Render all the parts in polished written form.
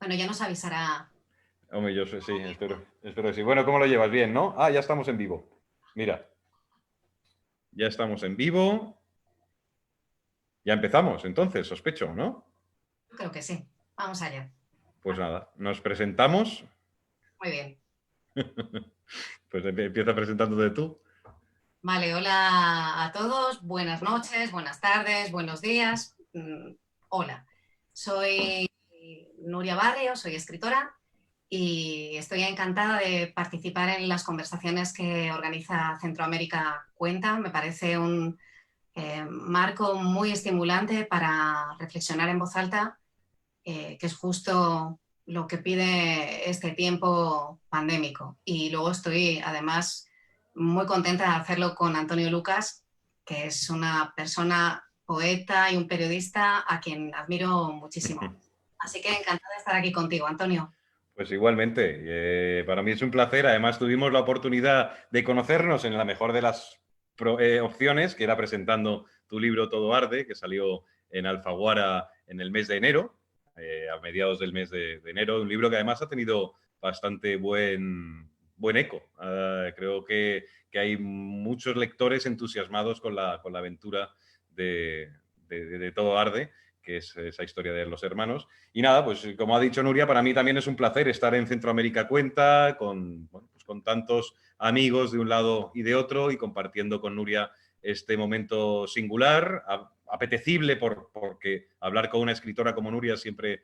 Bueno, ya nos avisará. Hombre, yo sí, espero que sí. Bueno, ¿cómo lo llevas? Bien, ¿no? Ah, ya estamos en vivo. Mira, ya estamos en vivo. Ya empezamos, entonces, sospecho, ¿no? Creo que sí. Vamos allá. Pues nada, nos presentamos. Muy bien. Pues empieza presentándote tú. Vale, hola a todos. Buenas noches, buenas tardes, buenos días. Hola. Soy Nuria Barrio, soy escritora y estoy encantada de participar en las conversaciones que organiza Centroamérica Cuenta. Me parece un marco muy estimulante para reflexionar en voz alta, que es justo lo que pide este tiempo pandémico. Y luego estoy además muy contenta de hacerlo con Antonio Lucas, que es una persona poeta y un periodista a quien admiro muchísimo. Así que encantada de estar aquí contigo, Antonio. Pues igualmente, para mí es un placer. Además, tuvimos la oportunidad de conocernos en la mejor de las opciones, que era presentando tu libro Todo Arde, que salió en Alfaguara en el mes de enero, a mediados del mes de enero. Un libro que además ha tenido bastante buen eco. Creo que hay muchos lectores entusiasmados con la aventura de Todo Arde, que es esa historia de los hermanos. Y nada, pues como ha dicho Nuria, para mí también es un placer estar en Centroamérica Cuenta con, bueno, pues con tantos amigos de un lado y de otro y compartiendo con Nuria este momento singular, apetecible porque hablar con una escritora como Nuria siempre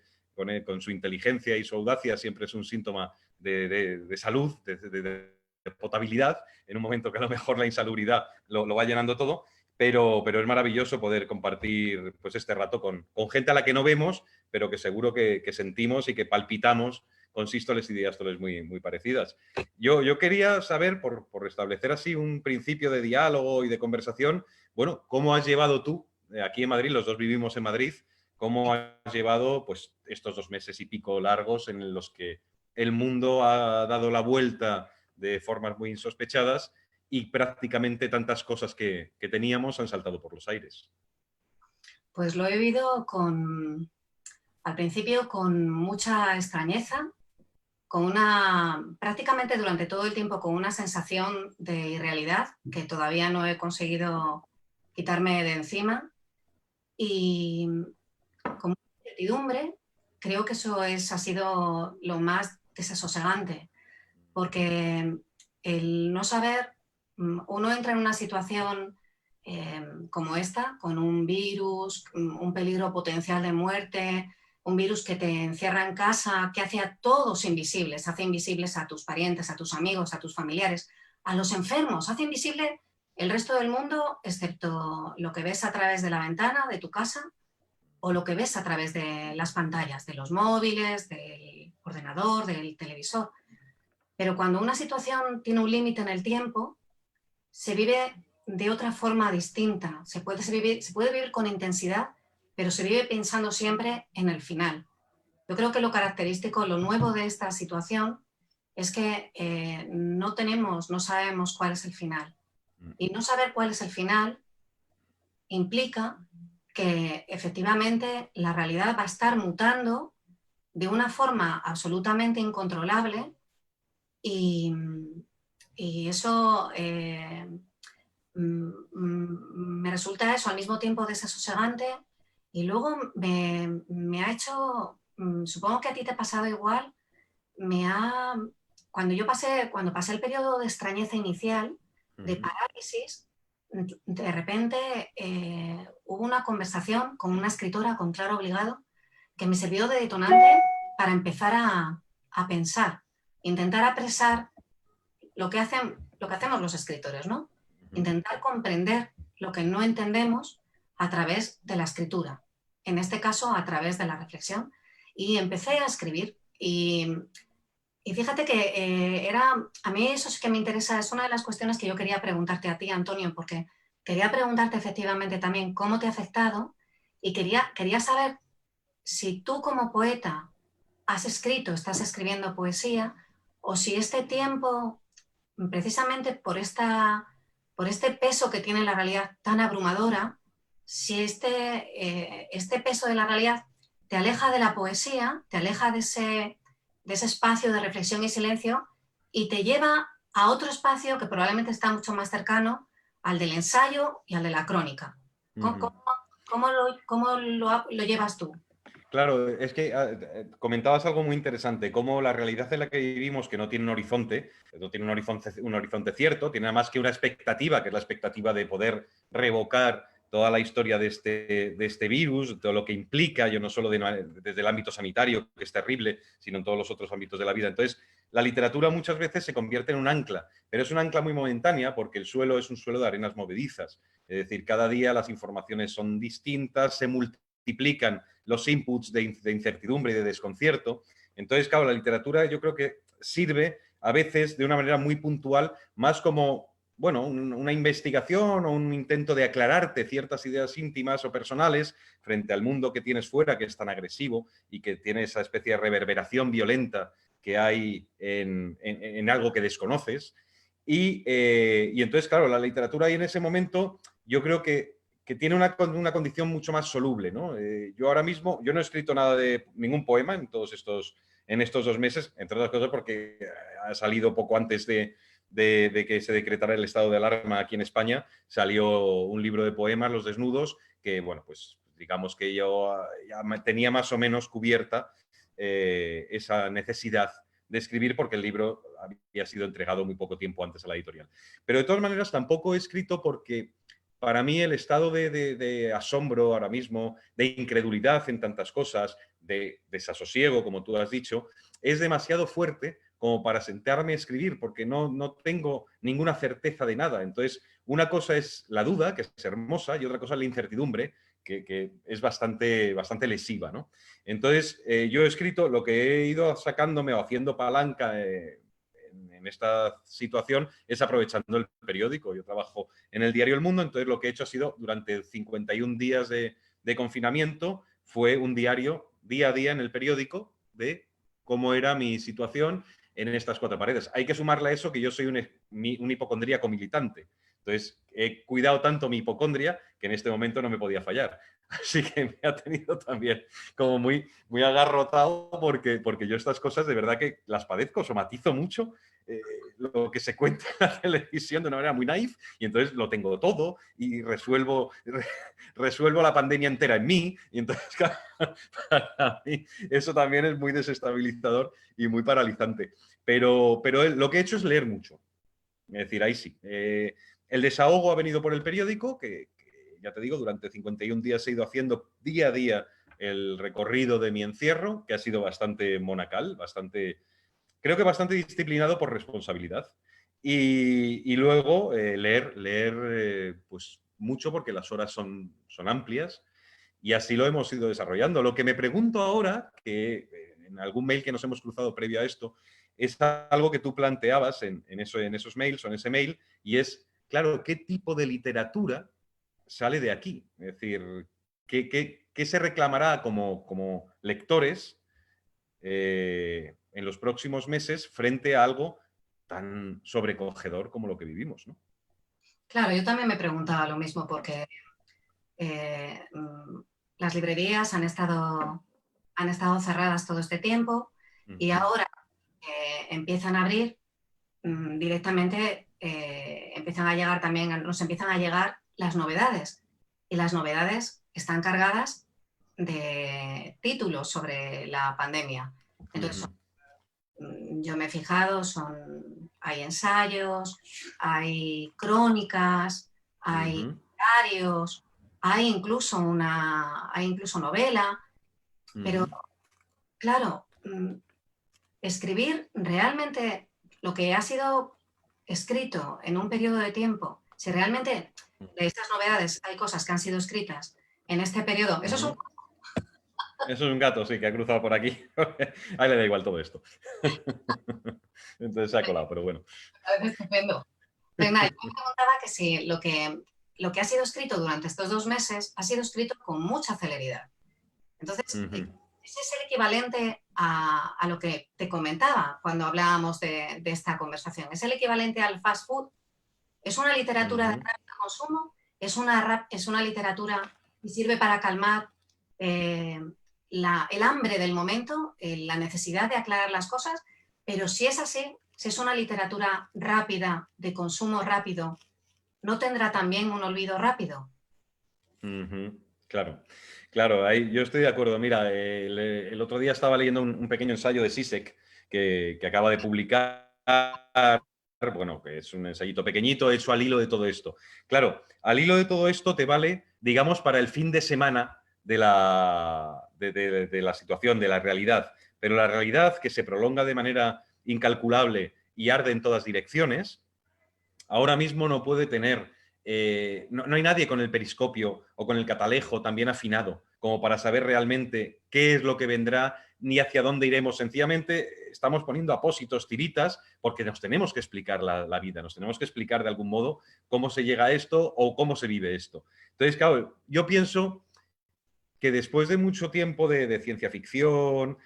con su inteligencia y su audacia siempre es un síntoma de salud, de potabilidad, en un momento que a lo mejor la insalubridad lo va llenando todo. Pero es maravilloso poder compartir pues, este rato con gente a la que no vemos, pero que seguro que sentimos y que palpitamos con sístoles y diástoles muy parecidas. Yo quería saber, por establecer así un principio de diálogo y de conversación, bueno, ¿cómo has llevado tú, aquí en Madrid, los dos vivimos en Madrid, cómo has llevado pues, estos 2 meses y pico largos en los que el mundo ha dado la vuelta de formas muy insospechadas y prácticamente tantas cosas que teníamos han saltado por los aires? Pues lo he vivido al principio con mucha extrañeza, prácticamente durante todo el tiempo con una sensación de irrealidad que todavía no he conseguido quitarme de encima y con mucha incertidumbre. Creo que ha sido lo más desasosegante, porque el no saber, uno entra en una situación como esta, con un virus, un peligro potencial de muerte, un virus que te encierra en casa, que hace a todos invisibles, hace invisibles a tus parientes, a tus amigos, a tus familiares, a los enfermos, hace invisible el resto del mundo, excepto lo que ves a través de la ventana de tu casa o lo que ves a través de las pantallas, de los móviles, del ordenador, del televisor. Pero cuando una situación tiene un límite en el tiempo, se vive de otra forma distinta. Se puede vivir con intensidad, pero se vive pensando siempre en el final. Yo creo que lo característico, lo nuevo de esta situación es que no sabemos cuál es el final. Y no saber cuál es el final implica que efectivamente la realidad va a estar mutando de una forma absolutamente incontrolable y, y eso me resulta eso al mismo tiempo desasosegante y luego me ha hecho, supongo que a ti te ha pasado igual, me ha, cuando pasé el periodo de extrañeza inicial, Uh de -huh. parálisis, de repente hubo una conversación con una escritora, con Clara Obligado, que me sirvió de detonante para empezar a pensar, intentar apresar lo que hacemos los escritores, ¿no? Uh -huh. Intentar comprender lo que no entendemos a través de la escritura, en este caso a través de la reflexión. Y empecé a escribir y fíjate que a mí eso sí que me interesa, es una de las cuestiones que yo quería preguntarte a ti, Antonio, porque quería preguntarte efectivamente también cómo te ha afectado y quería saber si tú como poeta estás escribiendo poesía, o si este tiempo, precisamente por este peso que tiene la realidad tan abrumadora, si este peso de la realidad te aleja de la poesía, te aleja de ese espacio de reflexión y silencio y te lleva a otro espacio que probablemente está mucho más cercano al del ensayo y al de la crónica. ¿Cómo lo llevas tú? Claro, es que comentabas algo muy interesante, cómo la realidad en la que vivimos, que no tiene un horizonte, no tiene un horizonte cierto, tiene nada más que una expectativa, que es la expectativa de poder revocar toda la historia de este virus, todo lo que implica, yo no solo desde el ámbito sanitario, que es terrible, sino en todos los otros ámbitos de la vida. Entonces, la literatura muchas veces se convierte en un ancla, pero es un ancla muy momentánea porque el suelo es un suelo de arenas movedizas. Es decir, cada día las informaciones son distintas, se multiplican los inputs de incertidumbre y de desconcierto. Entonces, claro, la literatura yo creo que sirve a veces de una manera muy puntual, más como, bueno, una investigación o un intento de aclararte ciertas ideas íntimas o personales frente al mundo que tienes fuera, que es tan agresivo y que tiene esa especie de reverberación violenta que hay en algo que desconoces. Y entonces, claro, la literatura ahí en ese momento yo creo que tiene una condición mucho más soluble, ¿no? Yo ahora mismo, yo no he escrito nada de ningún poema en estos 2 meses, entre otras cosas porque ha salido poco antes de que se decretara el estado de alarma aquí en España, salió un libro de poemas, Los Desnudos, que, bueno, pues digamos que yo ya tenía más o menos cubierta esa necesidad de escribir porque el libro había sido entregado muy poco tiempo antes a la editorial. Pero de todas maneras tampoco he escrito porque para mí el estado de asombro ahora mismo, de incredulidad en tantas cosas, de desasosiego, como tú has dicho, es demasiado fuerte como para sentarme a escribir, porque no tengo ninguna certeza de nada. Entonces, una cosa es la duda, que es hermosa, y otra cosa es la incertidumbre, que es bastante lesiva, ¿no? Entonces, yo he escrito lo que he ido sacándome o haciendo palanca en esta situación es aprovechando el periódico. Yo trabajo en el diario El Mundo, entonces lo que he hecho ha sido, durante 51 días de confinamiento, fue un diario día a día en el periódico de cómo era mi situación en estas 4 paredes. Hay que sumarle a eso que yo soy un hipocondríaco militante. Entonces, he cuidado tanto mi hipocondria que en este momento no me podía fallar. Así que me ha tenido también como muy agarrotado porque yo estas cosas de verdad que las padezco, somatizo mucho lo que se cuenta en la televisión de una manera muy naif y entonces lo tengo todo y resuelvo la pandemia entera en mí y entonces para mí eso también es muy desestabilizador y muy paralizante. Pero lo que he hecho es leer mucho. Es decir, ahí sí. El desahogo ha venido por el periódico, que ya te digo, durante 51 días he ido haciendo día a día el recorrido de mi encierro, que ha sido bastante monacal, creo que bastante disciplinado por responsabilidad. Y luego leer pues mucho porque las horas son amplias y así lo hemos ido desarrollando. Lo que me pregunto ahora, que en algún mail que nos hemos cruzado previo a esto, es algo que tú planteabas en esos mails o en ese mail, y es, claro, ¿qué tipo de literatura sale de aquí? Es decir, ¿qué se reclamará como lectores en los próximos meses frente a algo tan sobrecogedor como lo que vivimos, ¿no? Claro, yo también me preguntaba lo mismo porque las librerías han estado cerradas todo este tiempo y ahora empiezan a abrir directamente, nos empiezan a llegar las novedades. Y las novedades están cargadas de títulos sobre la pandemia. Entonces, yo me he fijado, hay ensayos, hay crónicas, hay diarios, hay incluso novela, pero claro, escribir realmente lo que ha sido escrito en un periodo de tiempo, si realmente de estas novedades hay cosas que han sido escritas en este periodo, eso es un... Eso es un gato, sí, que ha cruzado por aquí. A él le da igual todo esto. Entonces se ha colado, pero bueno. Estupendo. Pues nada, yo me preguntaba que si lo que ha sido escrito durante estos 2 meses ha sido escrito con mucha celeridad. Entonces, ese es el equivalente a lo que te comentaba cuando hablábamos de esta conversación. Es el equivalente al fast food. Es una literatura de rápido consumo, es una literatura que sirve para calmar el hambre del momento, la necesidad de aclarar las cosas, pero si es así, si es una literatura rápida, de consumo rápido, ¿no tendrá también un olvido rápido? Ujú. Claro, claro, ahí yo estoy de acuerdo. Mira, el otro día estaba leyendo un pequeño ensayo de Zizek que acaba de publicar, bueno, que es un ensayito pequeñito hecho al hilo de todo esto. Claro, al hilo de todo esto te vale, digamos, para el fin de semana de la situación, de la realidad. Pero la realidad que se prolonga de manera incalculable y arde en todas direcciones, ahora mismo no puede tener, no hay nadie con el periscopio o con el catalejo tan bien afinado como para saber realmente qué es lo que vendrá ni hacia dónde iremos. Sencillamente estamos poniendo apósitos, tiritas, porque nos tenemos que explicar la vida, nos tenemos que explicar de algún modo cómo se llega a esto o cómo se vive esto. Entonces, claro, yo pienso que después de mucho tiempo de ciencia ficción,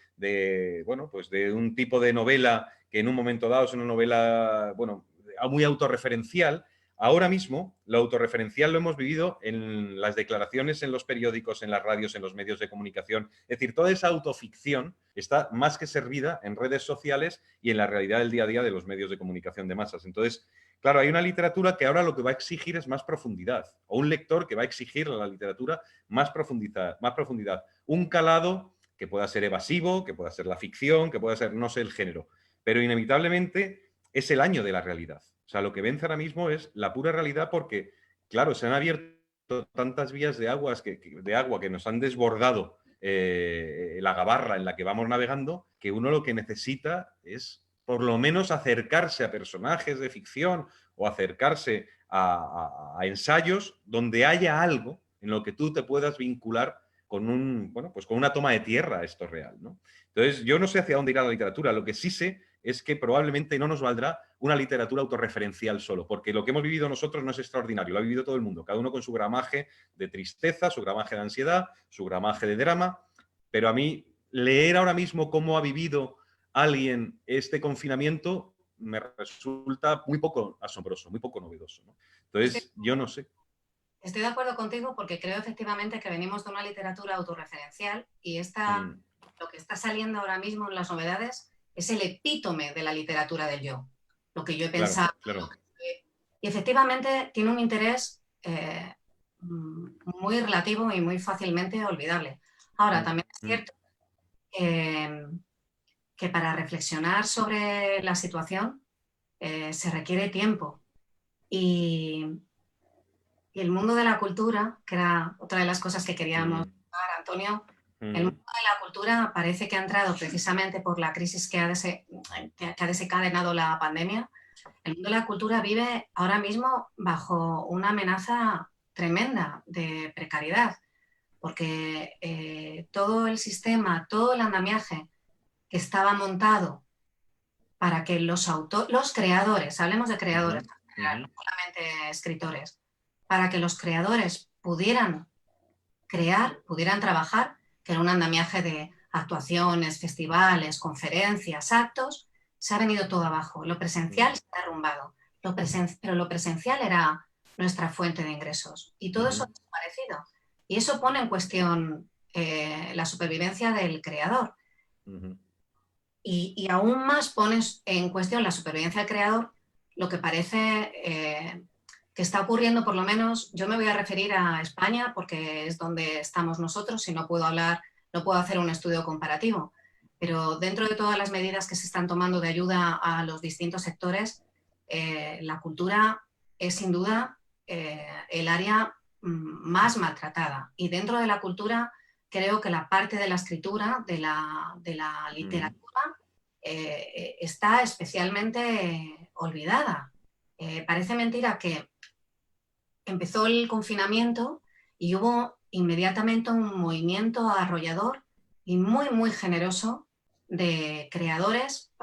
bueno, pues de un tipo de novela que en un momento dado es una novela, bueno, muy autorreferencial, ahora mismo lo autorreferencial lo hemos vivido en las declaraciones en los periódicos, en las radios, en los medios de comunicación. Es decir, toda esa autoficción está más que servida en redes sociales y en la realidad del día a día de los medios de comunicación de masas. Entonces, claro, hay una literatura que ahora lo que va a exigir es más profundidad, o un lector que va a exigir a la literatura más profundidad, más profundidad. Un calado que pueda ser evasivo, que pueda ser la ficción, que pueda ser, no sé, el género, pero inevitablemente es el año de la realidad. O sea, lo que vence ahora mismo es la pura realidad porque, claro, se han abierto tantas vías de, de agua que nos han desbordado la gabarra en la que vamos navegando, que uno lo que necesita es por lo menos acercarse a personajes de ficción o acercarse a ensayos donde haya algo en lo que tú te puedas vincular con bueno, pues con una toma de tierra, esto real, ¿no? Entonces, yo no sé hacia dónde irá la literatura. Lo que sí sé es que probablemente no nos valdrá una literatura autorreferencial solo, porque lo que hemos vivido nosotros no es extraordinario, lo ha vivido todo el mundo, cada uno con su gramaje de tristeza, su gramaje de ansiedad, su gramaje de drama, pero a mí leer ahora mismo cómo ha vivido alguien este confinamiento me resulta muy poco asombroso, muy poco novedoso, ¿no? Estoy, Entonces, yo no sé. estoy de acuerdo contigo porque creo efectivamente que venimos de una literatura autorreferencial y Mm, lo que está saliendo ahora mismo en las novedades es el epítome de la literatura del yo. Lo que yo he claro, pensado, claro. y efectivamente tiene un interés muy relativo y muy fácilmente olvidable. Ahora, Mm, también es mm, cierto eh, que para reflexionar sobre la situación se requiere tiempo y, y el mundo de la cultura, que era otra de las cosas que queríamos mm, hablar, Antonio, el mm, mundo de la cultura parece que ha entrado precisamente por la crisis que ha desencadenado la pandemia. El mundo de la cultura vive ahora mismo bajo una amenaza tremenda de precariedad, porque todo el sistema, todo el andamiaje que estaba montado para que los creadores, hablemos de creadores, ujú, en general, ujú, no solamente escritores, para que los creadores pudieran crear, pudieran trabajar, que era un andamiaje de actuaciones, festivales, conferencias, actos, se ha venido todo abajo. Lo presencial mm, se ha derrumbado, pero lo presencial era nuestra fuente de ingresos y todo eso ha ujú, desaparecido. Y eso pone en cuestión la supervivencia del creador. ujú, Y aún más pones en cuestión la supervivencia del creador lo que parece que está ocurriendo, por lo menos yo me voy a referir a España porque es donde estamos nosotros y no puedo hablar, no puedo hacer un estudio comparativo, pero dentro de todas las medidas que se están tomando de ayuda a los distintos sectores, la cultura es sin duda el área más maltratada y dentro de la cultura creo que la parte de la escritura, de la ujú, literatura, está especialmente olvidada. Parece mentira que empezó el confinamiento y hubo inmediatamente un movimiento arrollador y muy, muy generoso de creadores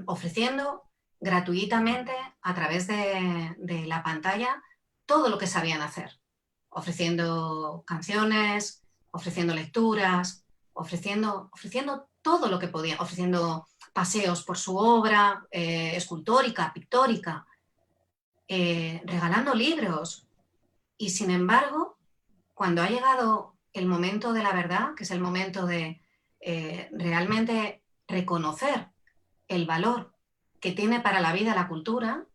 ofreciendo gratuitamente a través de la pantalla todo lo que sabían hacer, ofreciendo canciones, ofreciendo lecturas, ofreciendo todo lo que podían, ofreciendo paseos por su obra escultórica, pictórica, regalando libros. Y sin embargo, cuando ha llegado el momento de la verdad, que es el momento de realmente reconocer el valor que tiene para la vida la cultura,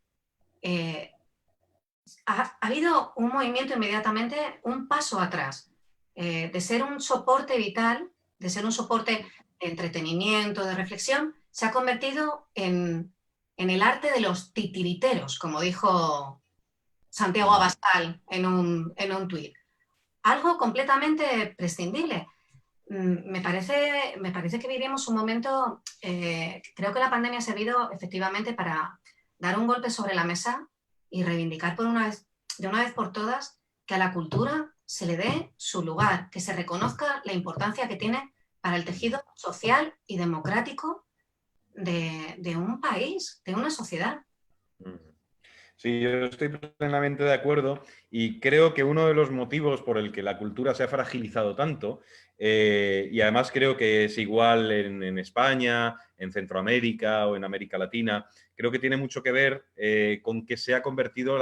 ha habido un movimiento inmediatamente, un paso atrás, de ser un soporte vital, de ser un soporte de entretenimiento, de reflexión, se ha convertido en el arte de los titiriteros, como dijo Santiago Abascal en un tuit. Algo completamente prescindible. Me parece que vivimos un momento, creo que la pandemia ha servido efectivamente para dar un golpe sobre la mesa y reivindicar de una vez por todas que a la cultura se le dé su lugar, que se reconozca la importancia que tiene para el tejido social y democrático de un país, de una sociedad. Sí, yo estoy plenamente de acuerdo y creo que uno de los motivos por el que la cultura se ha fragilizado tanto, y además creo que es igual en España, en Centroamérica o en América Latina, creo que tiene mucho que ver con que se ha convertido,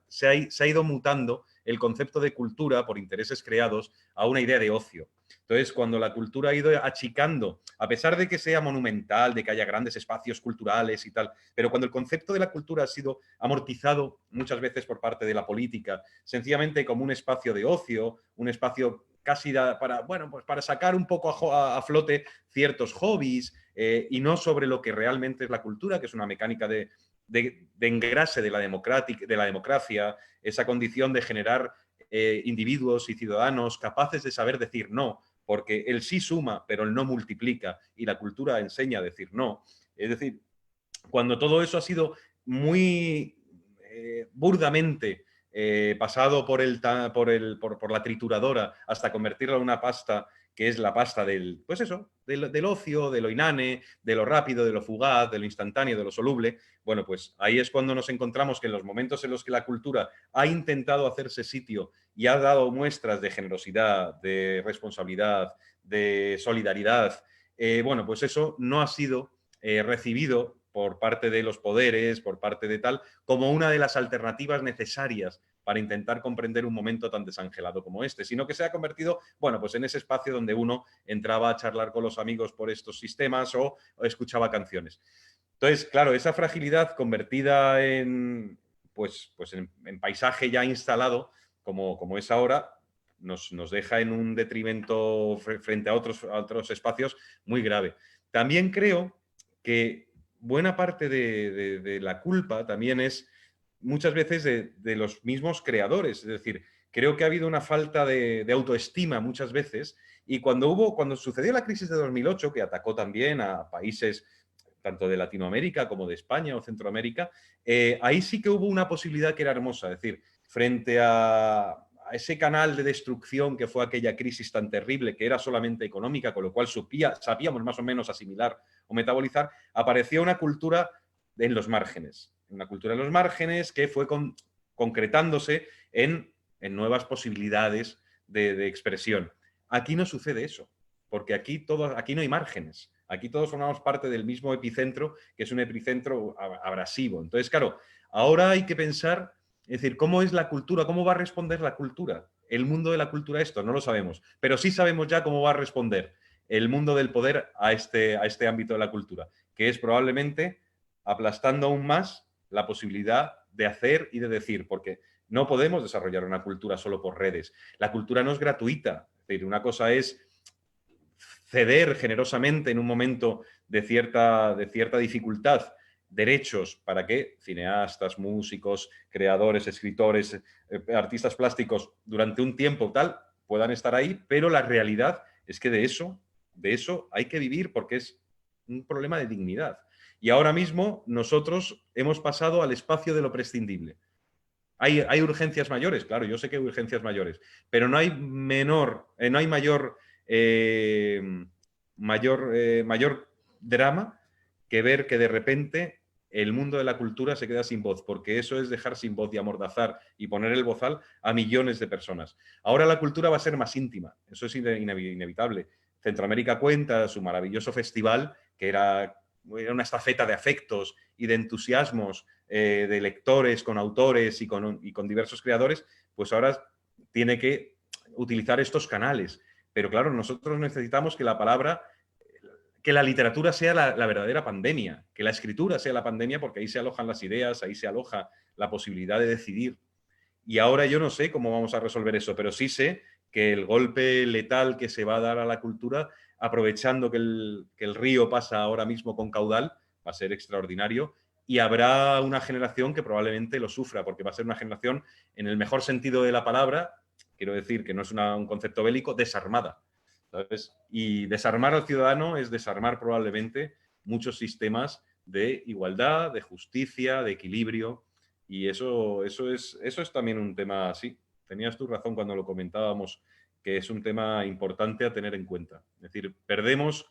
se ha ido mutando el concepto de cultura por intereses creados a una idea de ocio. Entonces, cuando la cultura ha ido achicando, a pesar de que sea monumental, de que haya grandes espacios culturales y tal, pero cuando el concepto de la cultura ha sido amortizado muchas veces por parte de la política, sencillamente como un espacio de ocio, un espacio casi para, bueno, pues para sacar un poco a flote ciertos hobbies y no sobre lo que realmente es la cultura, que es una mecánica de engrase de la democracia, esa condición de generar individuos y ciudadanos capaces de saber decir no, porque el sí suma, pero el no multiplica, y la cultura enseña a decir no. Es decir, cuando todo eso ha sido muy burdamente pasado por la trituradora hasta convertirlo en una pasta que es la pasta del, pues eso, del ocio, de lo inane, de lo rápido, de lo fugaz, de lo instantáneo, de lo soluble. Bueno, pues ahí es cuando nos encontramos que en los momentos en los que la cultura ha intentado hacerse sitio y ha dado muestras de generosidad, de responsabilidad, de solidaridad, bueno, pues eso no ha sido recibido por parte de los poderes, por parte de tal, como una de las alternativas necesarias para intentar comprender un momento tan desangelado como este, sino que se ha convertido, bueno, pues en ese espacio donde uno entraba a charlar con los amigos por estos sistemas o escuchaba canciones. Entonces, claro, esa fragilidad convertida en, pues en paisaje ya instalado, como es ahora, nos deja en un detrimento frente a otros espacios muy grave. También creo que buena parte de la culpa también es muchas veces de los mismos creadores. Es decir, creo que ha habido una falta de autoestima muchas veces y cuando sucedió la crisis de 2008, que atacó también a países tanto de Latinoamérica como de España o Centroamérica, ahí sí que hubo una posibilidad que era hermosa. Es decir, frente a ese canal de destrucción que fue aquella crisis tan terrible, que era solamente económica, con lo cual sabíamos más o menos asimilar o metabolizar, apareció una cultura en los márgenes. Una cultura en los márgenes que fue concretándose en nuevas posibilidades de expresión. Aquí no sucede eso, porque aquí no hay márgenes. Aquí todos formamos parte del mismo epicentro, que es un epicentro abrasivo. Entonces, claro, ahora hay que pensar, es decir, ¿cómo es la cultura? ¿Cómo va a responder la cultura? El mundo de la cultura a esto, no lo sabemos. Pero sí sabemos ya cómo va a responder el mundo del poder a este ámbito de la cultura, que es probablemente aplastando aún más la posibilidad de hacer y de decir, porque no podemos desarrollar una cultura solo por redes. La cultura no es gratuita. Es decir, una cosa es ceder generosamente en un momento de cierta dificultad derechos para que cineastas, músicos, creadores, escritores, artistas plásticos durante un tiempo tal puedan estar ahí, pero la realidad es que de eso hay que vivir porque es un problema de dignidad. Y ahora mismo nosotros hemos pasado al espacio de lo prescindible. Hay urgencias mayores, claro, yo sé que hay urgencias mayores, pero no hay mayor drama que ver que de repente el mundo de la cultura se queda sin voz, porque eso es dejar sin voz y amordazar y poner el bozal a millones de personas. Ahora la cultura va a ser más íntima, eso es inevitable. Centroamérica cuenta su maravilloso festival, que era una estafeta de afectos y de entusiasmos de lectores con autores y con diversos creadores, pues ahora tiene que utilizar estos canales. Pero claro, nosotros necesitamos que la palabra que la literatura sea la verdadera pandemia, que la escritura sea la pandemia, porque ahí se alojan las ideas, ahí se aloja la posibilidad de decidir. Y ahora yo no sé cómo vamos a resolver eso, pero sí sé que el golpe letal que se va a dar a la cultura, aprovechando que el río pasa ahora mismo con caudal, va a ser extraordinario, y habrá una generación que probablemente lo sufra, porque va a ser una generación, en el mejor sentido de la palabra, quiero decir que no es un concepto bélico, desarmada, ¿sabes? Y desarmar al ciudadano es desarmar probablemente muchos sistemas de igualdad, de justicia, de equilibrio, y eso es también un tema, sí, tenías tu razón cuando lo comentábamos, que es un tema importante a tener en cuenta. Es decir, perdemos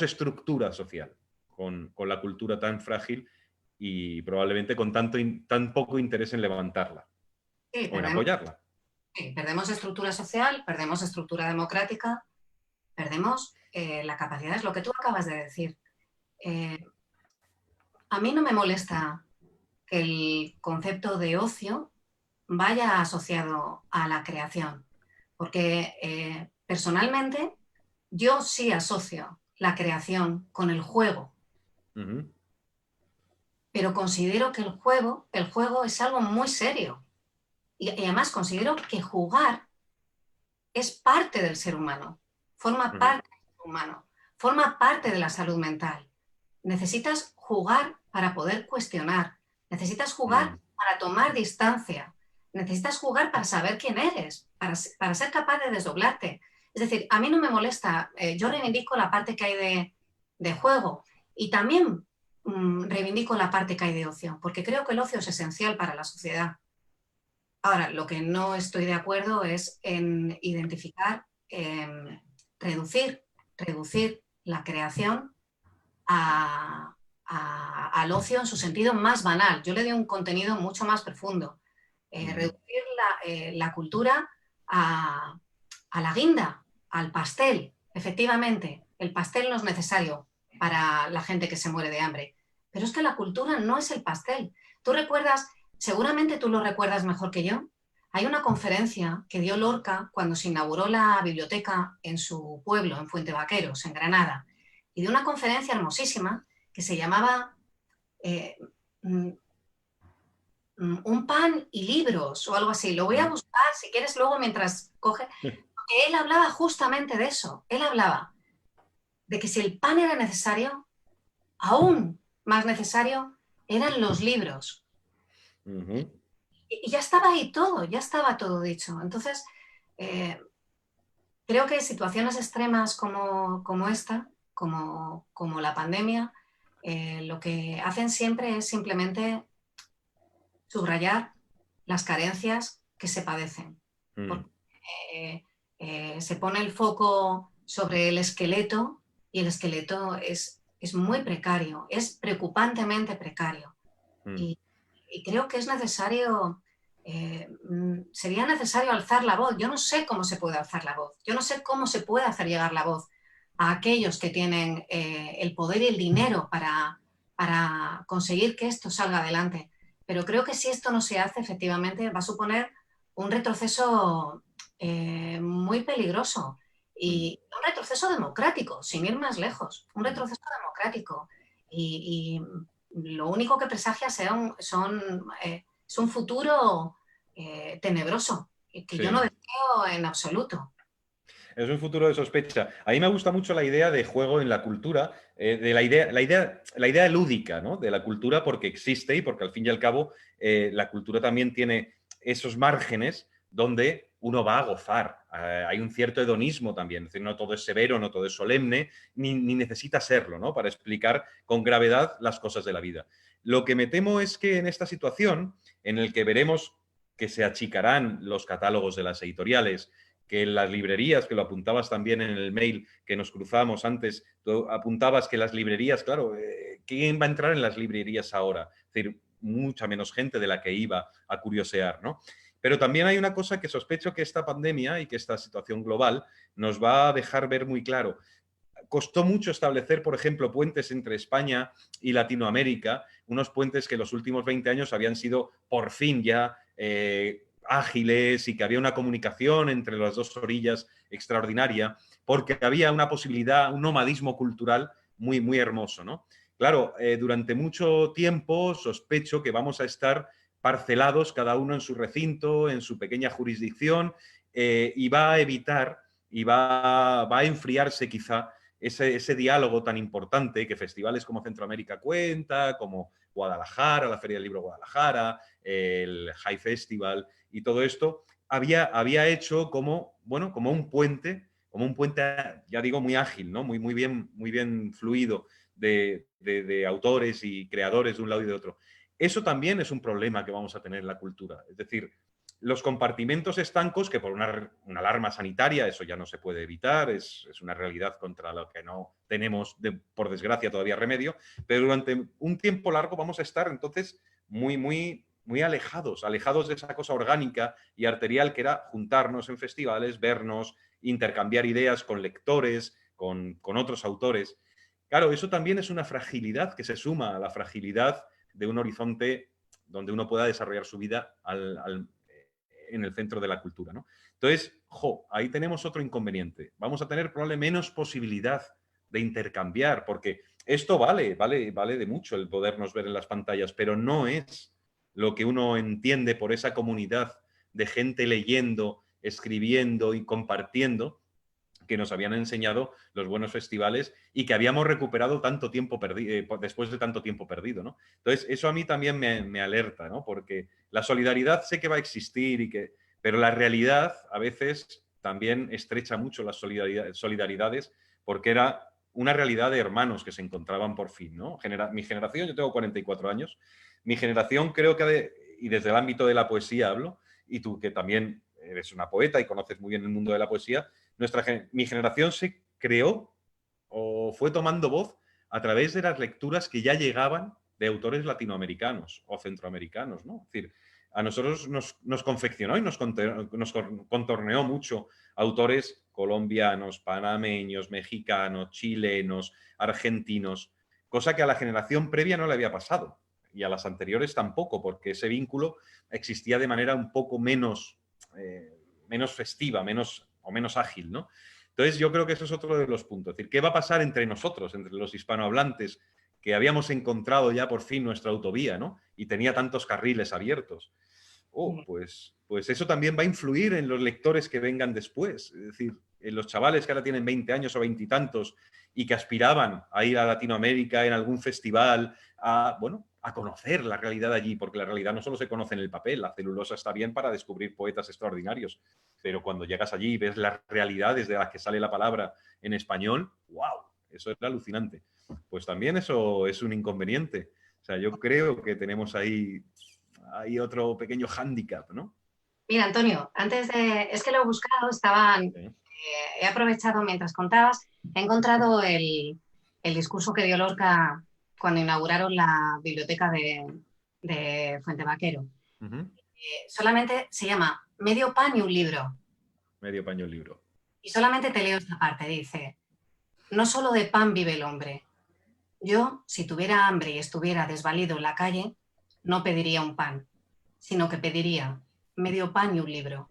estructura social con la cultura tan frágil y probablemente con tan poco interés en levantarla Sí, o en perdemos, apoyarla. sí, perdemos estructura social, perdemos estructura democrática, perdemos la capacidad, es lo que tú acabas de decir. Eh, a mí no me molesta que el concepto de ocio vaya asociado a la creación, porque personalmente yo sí asocio la creación con el juego, Uh-huh. pero considero que el juego es algo muy serio y además considero que jugar es parte del ser humano, forma Uh-huh. parte del ser humano, forma parte de la salud mental. Necesitas jugar para poder cuestionar, necesitas jugar Uh-huh. para tomar distancia, necesitas jugar para saber quién eres, para ser capaz de desdoblarte. Es decir, a mí no me molesta, yo reivindico la parte que hay de juego y también reivindico la parte que hay de ocio, porque creo que el ocio es esencial para la sociedad. Ahora, lo que no estoy de acuerdo es en identificar, reducir, reducir la creación al ocio en su sentido más banal. Yo le doy un contenido mucho más profundo. Uh-huh. Reducir la cultura a la guinda, al pastel. Efectivamente, el pastel no es necesario para la gente que se muere de hambre. Pero es que la cultura no es el pastel. Tú recuerdas, seguramente tú lo recuerdas mejor que yo, hay una conferencia que dio Lorca cuando se inauguró la biblioteca en su pueblo, en Fuente Vaqueros, en Granada, y dio una conferencia hermosísima que se llamaba eh, Un pan y libros o algo así. Lo voy a buscar, si quieres, luego mientras coge. Porque él hablaba justamente de eso. Él hablaba de que si el pan era necesario, aún más necesario eran los libros. Uh-huh. Y ya estaba ahí todo, ya estaba todo dicho. Entonces, eh, creo que situaciones extremas como esta, como la pandemia, lo que hacen siempre es simplemente subrayar las carencias que se padecen. Uh-huh. Porque se pone el foco sobre el esqueleto y el esqueleto es muy precario, es preocupantemente precario. Uh-huh. Y creo que es necesario, sería necesario alzar la voz. Yo no sé cómo se puede alzar la voz, yo no sé cómo se puede hacer llegar la voz a aquellos que tienen el poder y el dinero para conseguir que esto salga adelante. Pero creo que si esto no se hace, efectivamente, va a suponer un retroceso muy peligroso y un retroceso democrático, sin ir más lejos, un retroceso democrático. Y lo único que presagia es un futuro tenebroso, que yo no Sí. deseo en absoluto. Es un futuro de sospecha. A mí me gusta mucho la idea de juego en la cultura, de la idea lúdica, ¿no? De la cultura porque existe y porque al fin y al cabo la cultura también tiene esos márgenes donde uno va a gozar. Hay un cierto hedonismo también, es decir, no todo es severo, no todo es solemne, ni necesita serlo, ¿no? Para explicar con gravedad las cosas de la vida. Lo que me temo es que en esta situación, en el que veremos que se achicarán los catálogos de las editoriales, que las librerías, que lo apuntabas también en el mail que nos cruzamos antes, tú apuntabas que las librerías, claro, ¿quién va a entrar en las librerías ahora? Es decir, mucha menos gente de la que iba a curiosear, ¿no? Pero también hay una cosa que sospecho que esta pandemia y que esta situación global nos va a dejar ver muy claro. Costó mucho establecer, por ejemplo, puentes entre España y Latinoamérica, unos puentes que en los últimos 20 años habían sido por fin ya ágiles y que había una comunicación entre las dos orillas extraordinaria, porque había una posibilidad, un nomadismo cultural muy, muy hermoso, ¿no? Claro, durante mucho tiempo sospecho que vamos a estar parcelados cada uno en su recinto, en su pequeña jurisdicción, y va a evitar y va a enfriarse quizá ese diálogo tan importante que festivales como Centroamérica cuenta, como Guadalajara, la Feria del Libro Guadalajara, el High Festival y todo esto, había hecho como, bueno, como un puente, ya digo, muy ágil, ¿no? Muy bien fluido de autores y creadores de un lado y de otro. Eso también es un problema que vamos a tener en la cultura. Es decir, los compartimentos estancos, que por una alarma sanitaria, eso ya no se puede evitar, es una realidad contra lo que no tenemos, por desgracia, todavía remedio, pero durante un tiempo largo vamos a estar entonces muy alejados de esa cosa orgánica y arterial que era juntarnos en festivales, vernos, intercambiar ideas con lectores, con otros autores. Claro, eso también es una fragilidad que se suma a la fragilidad de un horizonte donde uno pueda desarrollar su vida en el centro de la cultura, ¿no? Entonces, ahí tenemos otro inconveniente. Vamos a tener probablemente menos posibilidad de intercambiar, porque esto vale de mucho el podernos ver en las pantallas, pero no es lo que uno entiende por esa comunidad de gente leyendo, escribiendo y compartiendo que nos habían enseñado los buenos festivales y que habíamos recuperado tanto tiempo después de tanto tiempo perdido, ¿no? Entonces, eso a mí también me alerta, ¿no? Porque la solidaridad sé que va a existir, pero la realidad a veces también estrecha mucho las solidaridades porque era una realidad de hermanos que se encontraban por fin, ¿no? Mi generación, yo tengo 44 años, mi generación creo que, y desde el ámbito de la poesía hablo, y tú que también eres una poeta y conoces muy bien el mundo de la poesía, mi generación se creó o fue tomando voz a través de las lecturas que ya llegaban de autores latinoamericanos o centroamericanos, ¿no? Es decir, a nosotros nos confeccionó y nos contorneó mucho autores colombianos, panameños, mexicanos, chilenos, argentinos, cosa que a la generación previa no le había pasado y a las anteriores tampoco, porque ese vínculo existía de manera un poco menos festiva, menos ágil, ¿no? Entonces yo creo que eso es otro de los puntos. Es decir, ¿qué va a pasar entre nosotros, entre los hispanohablantes, que habíamos encontrado ya por fin nuestra autovía, ¿no? Y tenía tantos carriles abiertos. Pues eso también va a influir en los lectores que vengan después. Es decir, en los chavales que ahora tienen 20 años o 20 y tantos y que aspiraban a ir a Latinoamérica en algún festival, a conocer la realidad allí, porque la realidad no solo se conoce en el papel, la celulosa está bien para descubrir poetas extraordinarios, pero cuando llegas allí y ves las realidades de las que sale la palabra en español, ¡wow! Eso es alucinante. Pues también eso es un inconveniente. O sea, yo creo que tenemos ahí otro pequeño hándicap, ¿no? Mira, Antonio, es que lo he buscado, Sí. he aprovechado mientras contabas, he encontrado el discurso que dio Lorca cuando inauguraron la biblioteca de Fuente Vaquero. Uh-huh. Solamente se llama Medio pan y un libro. Medio paño el libro. Y solamente te leo esta parte, dice, no solo de pan vive el hombre. Yo, si tuviera hambre y estuviera desvalido en la calle, no pediría un pan, sino que pediría medio pan y un libro.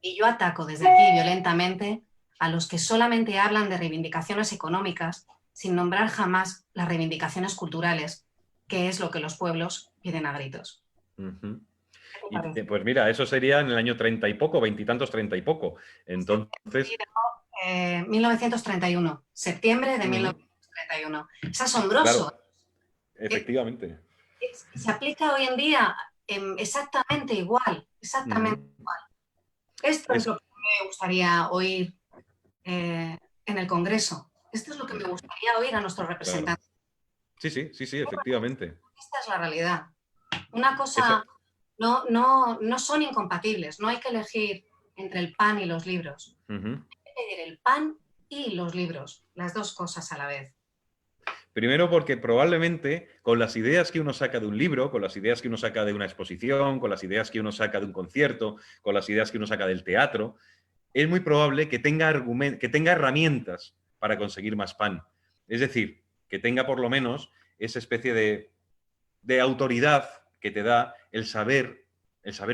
Y yo ataco desde aquí violentamente a los que solamente hablan de reivindicaciones económicas sin nombrar jamás las reivindicaciones culturales, que es lo que los pueblos piden a gritos. Uh-huh. Pues mira, eso sería en el año 30 y poco, 20 y tantos, 30 y poco. Entonces... 1931, septiembre de 1931. Es asombroso. Claro, efectivamente. Se aplica hoy en día exactamente igual, exactamente igual. Esto es lo que me gustaría oír en el Congreso. Esto es lo que me gustaría oír a nuestros representantes. Claro. Sí, efectivamente. Esta es la realidad. Una cosa, no son incompatibles, no hay que elegir entre el pan y los libros. Hay que pedir el pan y los libros, las dos cosas a la vez. Primero porque probablemente con las ideas que uno saca de un libro, con las ideas que uno saca de una exposición, con las ideas que uno saca de un concierto, con las ideas que uno saca del teatro, es muy probable que tenga herramientas para conseguir más pan. Es decir, que tenga por lo menos esa especie de autoridad que te da el saber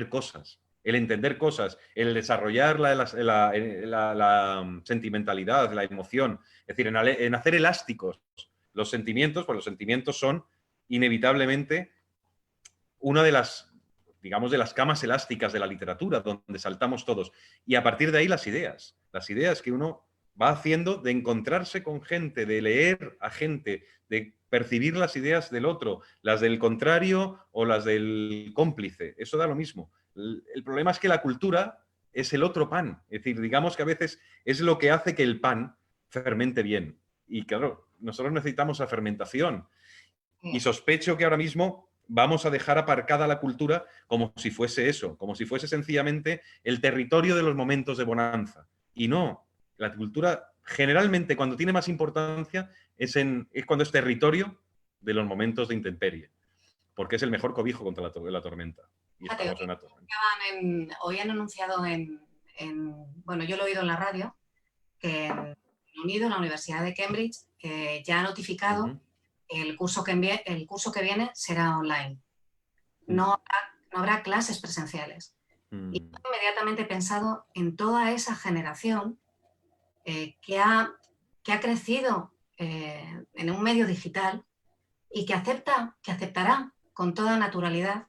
cosas. el entender cosas, el desarrollar la sentimentalidad, la emoción, es decir, en hacer elásticos los sentimientos, pues los sentimientos son inevitablemente una de las, digamos, de las camas elásticas de la literatura, donde saltamos todos. Y a partir de ahí las ideas que uno va haciendo de encontrarse con gente, de leer a gente, de percibir las ideas del otro, las del contrario o las del cómplice. Eso da lo mismo. El problema es que la cultura es el otro pan. Es decir, digamos que a veces es lo que hace que el pan fermente bien. Y claro, nosotros necesitamos la fermentación. Y sospecho que ahora mismo vamos a dejar aparcada la cultura como si fuese eso, como si fuese sencillamente el territorio de los momentos de bonanza. Y no, la cultura generalmente cuando tiene más importancia es cuando es territorio de los momentos de intemperie, porque es el mejor cobijo contra la tormenta. Y Fíjate, estamos en una tormenta. hoy han anunciado bueno, yo lo he oído en la radio, que en Reino Unido, la Universidad de Cambridge, ya ha notificado el curso que viene será online. No habrá clases presenciales. Y he inmediatamente pensado en toda esa generación que ha crecido en un medio digital y que aceptará con toda naturalidad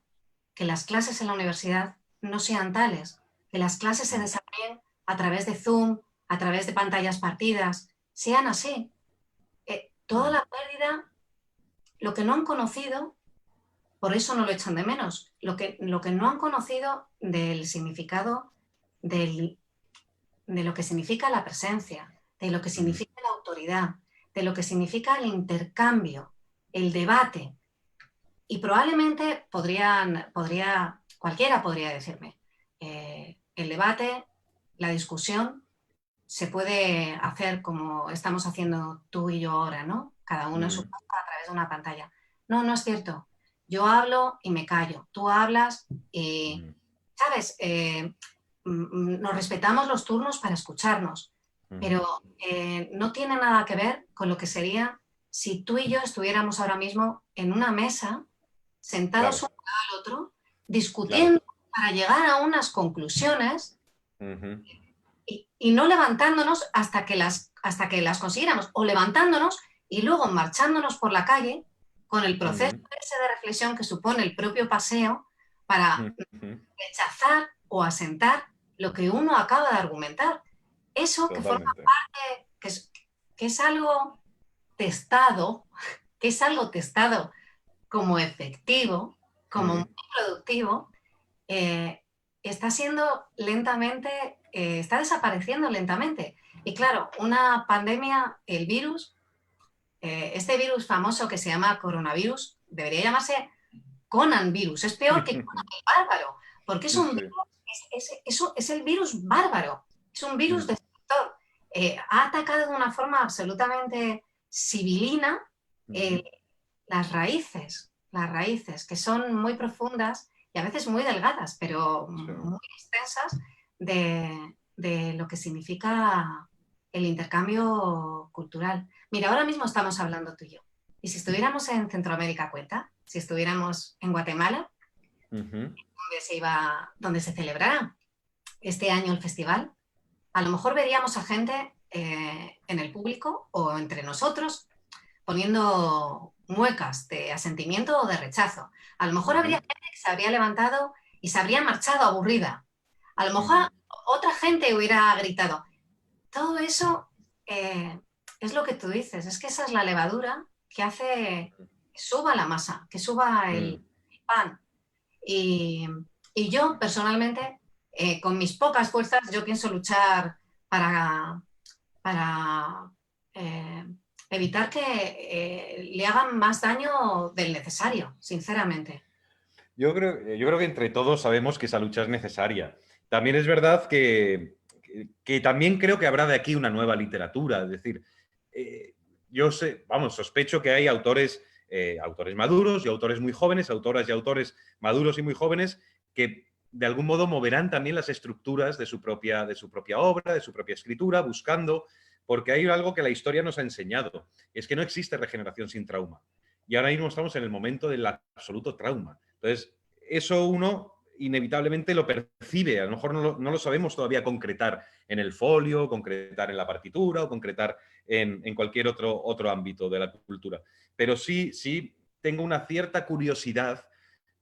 que las clases en la universidad no sean tales, que las clases se desarrollen a través de Zoom, a través de pantallas partidas, sean así. Toda la pérdida, lo que no han conocido, por eso no lo echan de menos, lo que no han conocido del significado de lo que significa la presencia, de lo que significa la autoridad, de lo que significa el intercambio, el debate. Y probablemente cualquiera podría decirme, el debate, la discusión, se puede hacer como estamos haciendo tú y yo ahora, ¿no? Cada uno en su casa a través de una pantalla. No, no es cierto. Yo hablo y me callo. Tú hablas y, ¿sabes? Nos respetamos los turnos para escucharnos, pero no tiene nada que ver con lo que sería si tú y yo estuviéramos ahora mismo en una mesa, sentados uno al otro, discutiendo para llegar a unas conclusiones y no levantándonos hasta que las consiguiéramos, o levantándonos y luego marchándonos por la calle con el proceso ese de reflexión que supone el propio paseo para rechazar o asentar lo que uno acaba de argumentar. Eso que forma parte, que es algo testado, como efectivo, como muy productivo, está siendo lentamente, está desapareciendo lentamente. Y claro, una pandemia, el virus, este virus famoso que se llama coronavirus, debería llamarse Conan virus. Es peor que Conan el bárbaro, porque es un virus, es el virus bárbaro, es un virus destructor. Ha atacado de una forma absolutamente civilina las raíces, que son muy profundas y a veces muy delgadas, pero muy extensas de lo que significa el intercambio cultural. Mira, ahora mismo estamos hablando tú y yo. Y si estuviéramos en Centroamérica, cuenta, si estuviéramos en Guatemala, donde se celebrará este año el festival, a lo mejor veríamos a gente en el público o entre nosotros poniendo muecas de asentimiento o de rechazo. A lo mejor habría gente que se habría levantado y se habría marchado aburrida. A lo mejor otra gente hubiera gritado. Todo eso es lo que tú dices, es que esa es la levadura que hace que suba la masa, que suba el pan. Y yo, personalmente, con mis pocas fuerzas, yo pienso luchar para evitar que le hagan más daño del necesario, sinceramente. Yo creo que entre todos sabemos que esa lucha es necesaria. También es verdad que también creo que habrá de aquí una nueva literatura. Es decir, yo sospecho que hay autores maduros y autores muy jóvenes, autoras y autores maduros y muy jóvenes que de algún modo moverán también las estructuras de su propia obra, de su propia escritura, buscando, porque hay algo que la historia nos ha enseñado, es que no existe regeneración sin trauma. Y ahora mismo estamos en el momento del absoluto trauma. Entonces, eso uno inevitablemente lo percibe. A lo mejor no lo sabemos todavía concretar en el folio, concretar en la partitura o concretar en cualquier otro ámbito de la cultura. Pero sí tengo una cierta curiosidad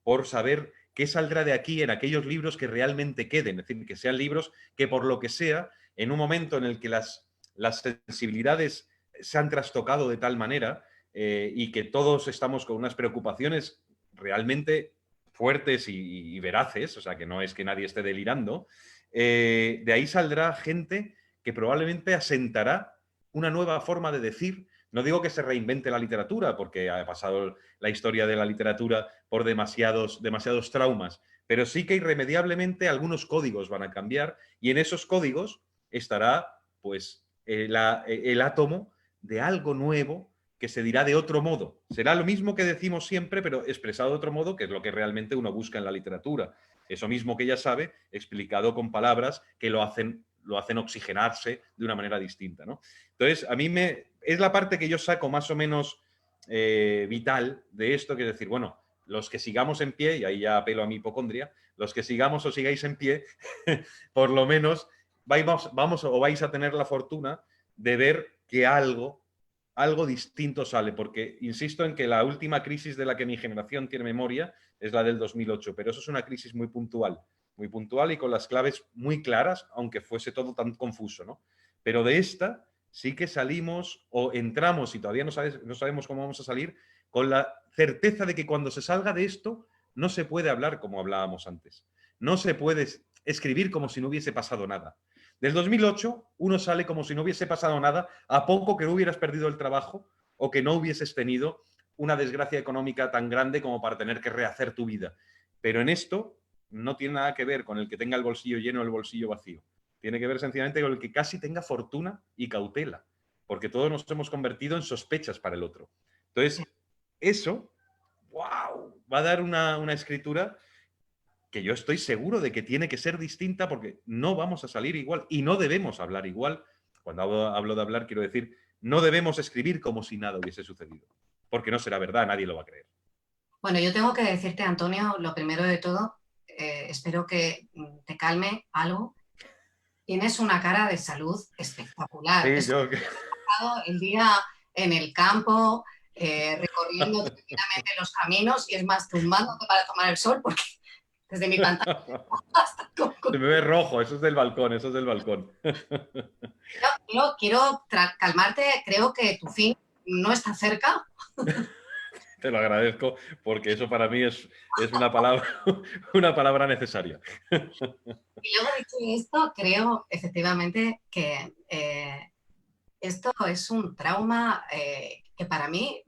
por saber qué saldrá de aquí en aquellos libros que realmente queden. Es decir, que sean libros que, por lo que sea, en un momento en el que las sensibilidades se han trastocado de tal manera y que todos estamos con unas preocupaciones realmente fuertes y veraces, o sea, que no es que nadie esté delirando, de ahí saldrá gente que probablemente asentará una nueva forma de decir. No digo que se reinvente la literatura, porque ha pasado la historia de la literatura por demasiados traumas, pero sí que irremediablemente algunos códigos van a cambiar y en esos códigos estará pues el átomo de algo nuevo que se dirá de otro modo. Será lo mismo que decimos siempre, pero expresado de otro modo, que es lo que realmente uno busca en la literatura. Eso mismo que ella sabe, explicado con palabras que lo hacen oxigenarse de una manera distinta, ¿no? Entonces, es la parte que yo saco más o menos vital de esto, que es decir, bueno, los que sigamos en pie, y ahí ya apelo a mi hipocondria, los que sigamos o sigáis en pie, por lo menos vais a tener la fortuna de ver que algo distinto sale, porque insisto en que la última crisis de la que mi generación tiene memoria es la del 2008, pero eso es una crisis muy puntual y con las claves muy claras, aunque fuese todo tan confuso, ¿no? Pero de esta sí que salimos o entramos y todavía no sabemos cómo vamos a salir, con la certeza de que cuando se salga de esto no se puede hablar como hablábamos antes. No se puede escribir como si no hubiese pasado nada. Del 2008 uno sale como si no hubiese pasado nada, a poco que no hubieras perdido el trabajo o que no hubieses tenido una desgracia económica tan grande como para tener que rehacer tu vida. Pero en esto no tiene nada que ver con el que tenga el bolsillo lleno o el bolsillo vacío. Tiene que ver sencillamente con el que casi tenga fortuna y cautela, porque todos nos hemos convertido en sospechas para el otro. Entonces, eso, wow, va a dar una escritura que yo estoy seguro de que tiene que ser distinta porque no vamos a salir igual y no debemos hablar igual. Cuando hablo de hablar, quiero decir, no debemos escribir como si nada hubiese sucedido, porque no será verdad, nadie lo va a creer. Bueno, yo tengo que decirte, Antonio, lo primero de todo, espero que te calme algo. Tienes una cara de salud espectacular. Sí, Eso ha estado el día en el campo, recorriendo tranquilamente los caminos y es más, tumbándote para tomar el sol, porque desde mi pantalla hasta se me ve rojo, eso es del balcón, eso es del balcón. Quiero calmarte, creo que tu fin no está cerca. Te lo agradezco porque eso para mí es una palabra, una palabra necesaria. Y luego, dicho esto, creo efectivamente que esto es un trauma que para mí,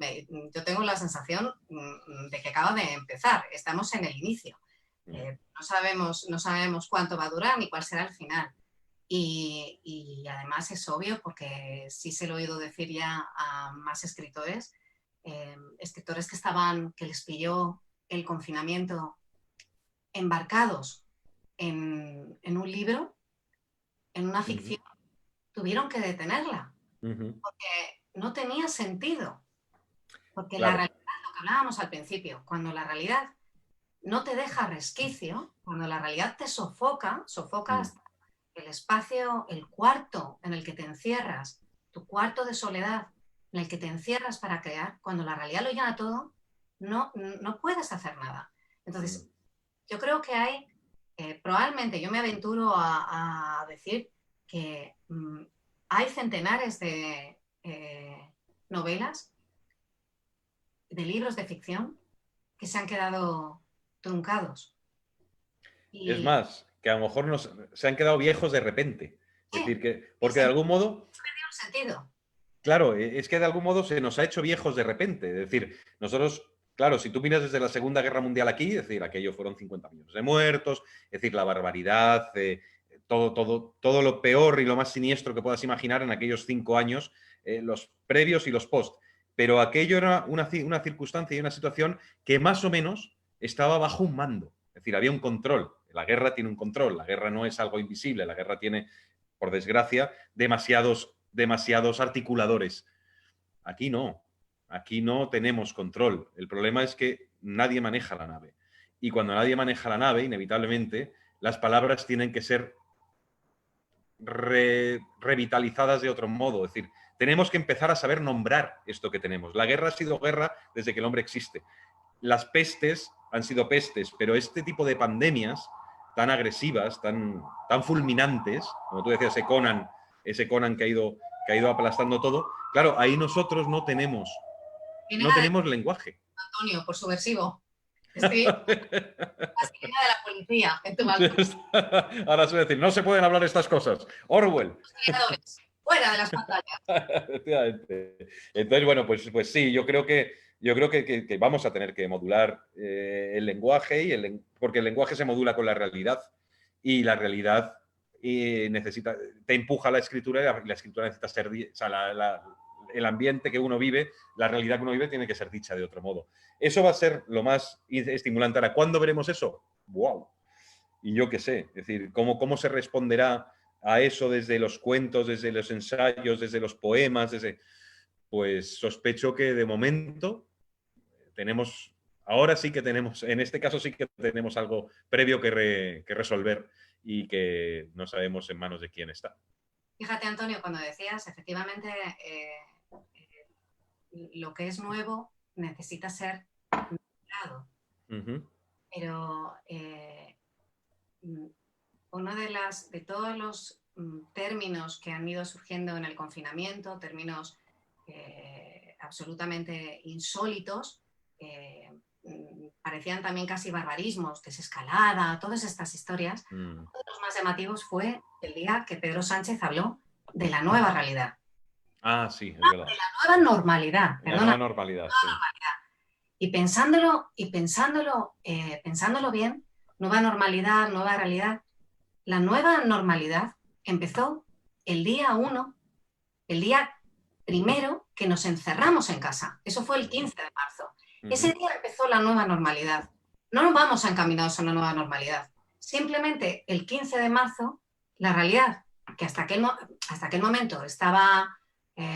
yo tengo la sensación de que acaba de empezar. Estamos en el inicio. No sabemos cuánto va a durar ni cuál será el final. Y además es obvio, porque sí se lo he oído decir ya a más escritores, escritores que les pilló el confinamiento embarcados en un libro, en una ficción, tuvieron que detenerla, porque no tenía sentido. Porque la Claro. realidad, lo que hablábamos al principio, cuando la realidad no te deja resquicio, cuando la realidad te sofoca hasta el espacio, el cuarto en el que te encierras, tu cuarto de soledad en el que te encierras para crear, cuando la realidad lo llena todo, no puedes hacer nada. Entonces, yo creo que hay, probablemente yo me aventuro a decir que hay centenares de novelas, de libros de ficción, que se han quedado truncados. Es Y más, que a lo mejor se han quedado viejos de repente. Es sí, decir, porque de algún modo, perdido el sentido. claro, es que de algún modo se nos ha hecho viejos de repente. Es decir, nosotros, claro, si tú miras desde la Segunda Guerra Mundial aquí, es decir, aquello fueron 50 millones de muertos, es decir, la barbaridad, todo lo peor y lo más siniestro que puedas imaginar en aquellos 5 años, los previos y los post. Pero aquello era una circunstancia y una situación que más o menos estaba bajo un mando. Es decir, había un control. La guerra tiene un control. La guerra no es algo invisible. La guerra tiene, por desgracia, demasiados articuladores. Aquí no tenemos control. El problema es que nadie maneja la nave. y cuando nadie maneja la nave, inevitablemente, las palabras tienen que ser revitalizadas de otro modo. Es decir, tenemos que empezar a saber nombrar esto que tenemos. La guerra ha sido guerra desde que el hombre existe. Las pestes han sido pestes, pero este tipo de pandemias tan agresivas, tan fulminantes, como tú decías, ese Conan que ha ido aplastando todo, claro, ahí nosotros no tenemos lenguaje. Antonio, por subversivo. Estoy la sirena de la policía en tu balcón. Ahora se va a decir, no se pueden hablar estas cosas. Orwell. Fuera de las pantallas. Efectivamente. Entonces, bueno, pues sí, yo creo que vamos a tener que modular el lenguaje, porque el lenguaje se modula con la realidad y la realidad te empuja a la escritura y la escritura necesita ser, o sea, el ambiente que uno vive, la realidad que uno vive tiene que ser dicha de otro modo. Eso va a ser lo más estimulante. Ahora, ¿cuándo veremos eso? ¡Wow! Y yo qué sé, es decir, ¿cómo se responderá a eso desde los cuentos, desde los ensayos, desde los poemas? Pues sospecho que de momento tenemos, ahora sí que tenemos, en este caso sí que tenemos algo previo que resolver y que no sabemos en manos de quién está. Fíjate, Antonio, cuando decías, efectivamente, lo que es nuevo necesita ser mejorado. Pero uno de todos los términos que han ido surgiendo en el confinamiento, términos absolutamente insólitos, parecían también casi barbarismos, desescalada, todas estas historias. Uno de los más llamativos fue el día que Pedro Sánchez habló de la nueva realidad. Ah, sí, es verdad. De la nueva normalidad. La nueva normalidad, sí. Y pensándolo bien, nueva normalidad, nueva realidad, la nueva normalidad empezó el día 1, el día primero que nos encerramos en casa. Eso fue el 15 de marzo. Ese día empezó la nueva normalidad. No nos vamos encaminados a una nueva normalidad. Simplemente el 15 de marzo, la realidad, que hasta aquel momento estaba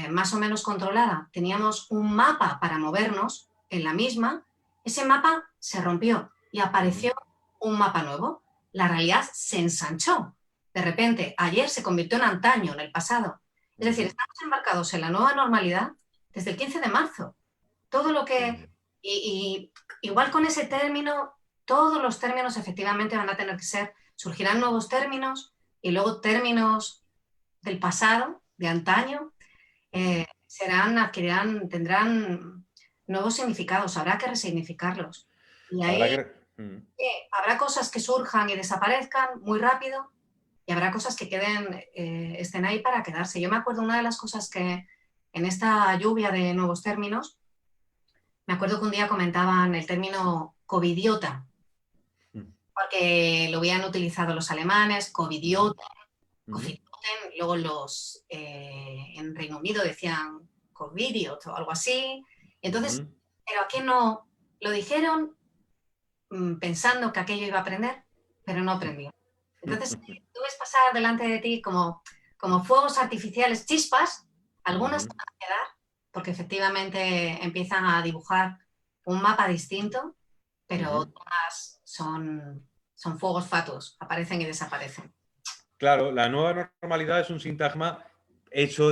más o menos controlada, teníamos un mapa para movernos en la misma, ese mapa se rompió y apareció un mapa nuevo. La realidad se ensanchó. De repente, ayer se convirtió en antaño, en el pasado. Es decir, estamos embarcados en la nueva normalidad desde el 15 de marzo. Todo lo que... Y igual con ese término, todos los términos efectivamente van a tener que ser, surgirán nuevos términos y luego términos del pasado, de antaño, tendrán nuevos significados, habrá que resignificarlos. Y ahí habrá cosas que surjan y desaparezcan muy rápido y habrá cosas que estén ahí para quedarse. Yo me acuerdo una de las cosas que en esta lluvia de nuevos términos, me acuerdo que un día comentaban el término covidiota, porque lo habían utilizado los alemanes, covidioten, luego en Reino Unido decían covidiot o algo así. Entonces, pero aquí no, lo dijeron pensando que aquello iba a aprender, pero no aprendió. Entonces, tú ves pasar delante de ti como fuegos artificiales, chispas, algunas van a quedar, porque efectivamente empiezan a dibujar un mapa distinto, pero otras son fuegos fatuos, aparecen y desaparecen. Claro, la nueva normalidad es un sintagma hecho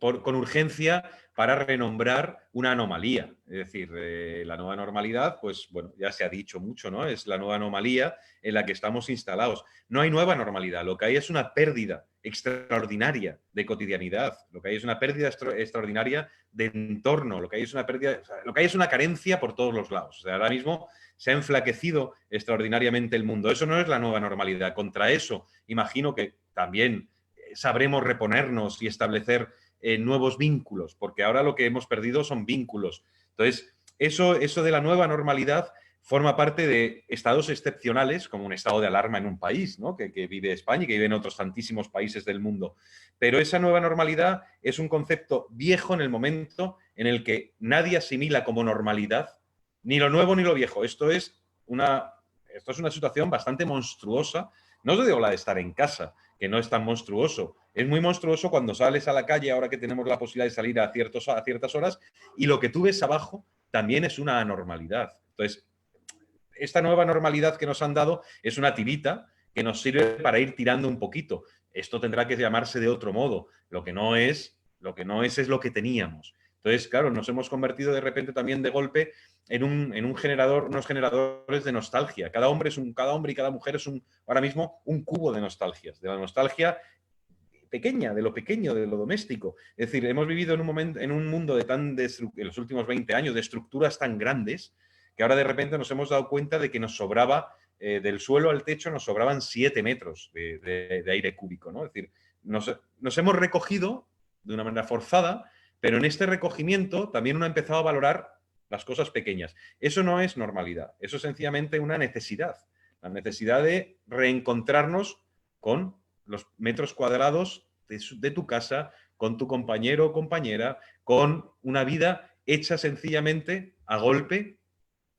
con urgencia para renombrar una anomalía. Es decir, la nueva normalidad, pues bueno, ya se ha dicho mucho, ¿no? Es la nueva anomalía en la que estamos instalados. No hay nueva normalidad, lo que hay es una pérdida extraordinaria de cotidianidad, lo que hay es una pérdida extraordinaria de entorno, lo que hay es una pérdida, o sea, lo que hay es una carencia por todos los lados. O sea, ahora mismo se ha enflaquecido extraordinariamente el mundo. Eso no es la nueva normalidad. Contra eso, imagino que también sabremos reponernos y establecer nuevos vínculos, porque ahora lo que hemos perdido son vínculos. Entonces, eso de la nueva normalidad forma parte de estados excepcionales, como un estado de alarma en un país, ¿no? que vive España y que vive en otros tantísimos países del mundo. Pero esa nueva normalidad es un concepto viejo en el momento en el que nadie asimila como normalidad ni lo nuevo ni lo viejo. Esto es una situación bastante monstruosa. No os digo la de estar en casa, que no es tan monstruoso. Es muy monstruoso cuando sales a la calle, ahora que tenemos la posibilidad de salir a ciertas horas, y lo que tú ves abajo también es una anormalidad. Entonces, esta nueva normalidad que nos han dado es una tirita que nos sirve para ir tirando un poquito. Esto tendrá que llamarse de otro modo. Lo que no es es lo que teníamos. Entonces, claro, nos hemos convertido de repente también de golpe en un generador, unos generadores de nostalgia. Cada hombre y cada mujer es ahora mismo un cubo de nostalgias, de la nostalgia pequeña, de lo pequeño, de lo doméstico. Es decir, hemos vivido en un mundo en los últimos 20 años de estructuras tan grandes que ahora de repente nos hemos dado cuenta de que nos sobraba, del suelo al techo, nos sobraban 7 metros de aire cúbico, ¿no? Es decir, nos hemos recogido de una manera forzada, pero en este recogimiento también uno ha empezado a valorar las cosas pequeñas. Eso no es normalidad, eso es sencillamente una necesidad, la necesidad de reencontrarnos con los metros cuadrados de tu casa, con tu compañero o compañera, con una vida hecha sencillamente a golpe